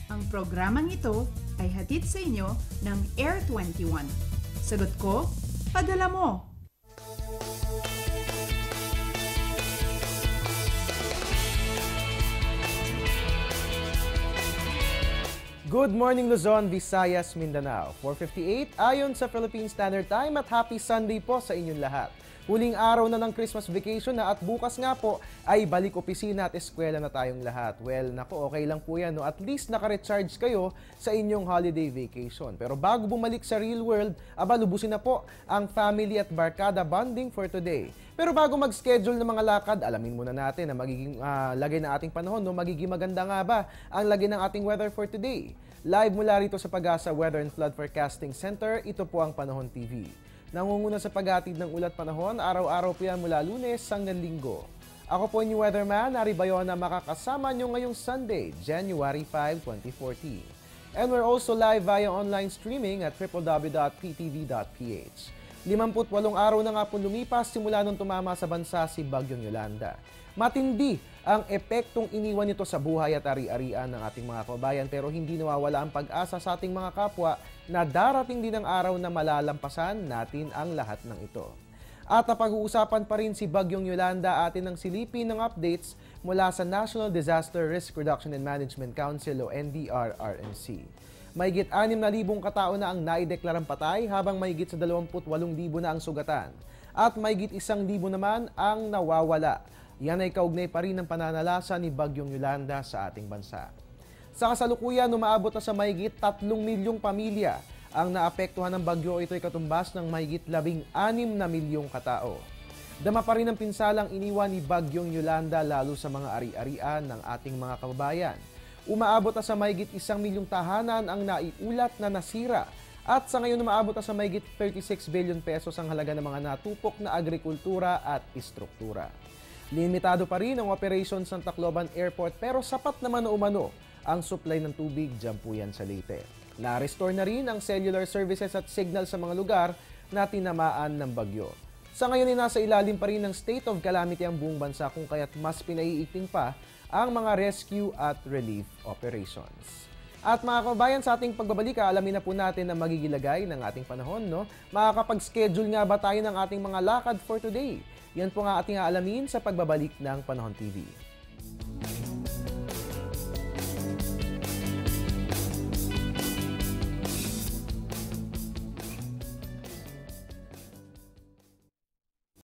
Ang programang ito ay hatid sa inyo ng Air 21. Sagot ko, padala mo! Good morning Luzon, Visayas, Mindanao. 4:58 ayon sa Philippine Standard Time at happy Sunday po sa inyong lahat. Huling araw na ng Christmas vacation na at bukas nga po ay balik opisina at eskwela na tayong lahat. Well, nako, okay lang po yan. No? At least naka-recharge kayo sa inyong holiday vacation. Pero bago bumalik sa real world, lubusin na po ang family at barkada bonding for today. Pero bago mag-schedule ng mga lakad, alamin muna natin na magiging lagay ng ating panahon. No? Magiging maganda nga ba ang lagay ng ating weather for today? Live mula rito sa Pag-asa Weather and Flood Forecasting Center, ito po ang Panahon TV. Nangunguna sa paghatid ng ulat panahon, araw-araw po yan mula Lunes hanggang Linggo. Ako po yung weatherman, Ari Bayona, makakasama nyo ngayong Sunday, January 5, 2014. And we're also live via online streaming at www.ptv.ph. 58 araw na nga po lumipas simula nung tumama sa bansa si Bagyong Yolanda. Matindi ang epektong iniwan nito sa buhay at ari-arian ng ating mga kababayan pero hindi nawawala ang pag-asa sa ating mga kapwa na darating din ang araw na malalampasan natin ang lahat ng ito. At napag-uusapan pa rin si Bagyong Yolanda, atin ng silipin ng updates mula sa National Disaster Risk Reduction and Management Council o NDRRMC. Mahigit 6,000 katao na ang naideklarang patay habang mahigit sa 28,000 na ang sugatan. At mahigit 1,000 naman ang nawawala. Yan ay kaugnay pa rin ng pananalasa ni Bagyong Yolanda sa ating bansa. Sa kasalukuyan, umaabot na sa mahigit 3 milyong pamilya ang naapektuhan ng bagyo. Ito'y katumbas ng mahigit 16 na milyong katao. Dama pa rin ang pinsalang iniwan ni Bagyong Yolanda lalo sa mga ari-arian ng ating mga kababayan. Umaabot na sa mahigit 1 milyong tahanan ang naiulat na nasira at sa ngayon umaabot na sa mahigit 36 billion pesos ang halaga ng mga natupok na agrikultura at istruktura. Limitado pa rin ang operations ng Tacloban Airport pero sapat naman na umano ang supply ng tubig dyan po yan sa Leyte. Na-restore na rin ang cellular services at signal sa mga lugar na tinamaan ng bagyo. Sa ngayon ay nasa ilalim pa rin ng state of calamity ang buong bansa kung kaya't mas pinaiiting pa ang mga rescue at relief operations. At mga kababayan, sa ating pagbabalik, alamin na po natin ang magigilagay ng ating panahon. No? Makakapag-schedule nga ba tayo ng ating mga lakad for today? Yan po nga ating aalamin sa pagbabalik ng Panahon TV.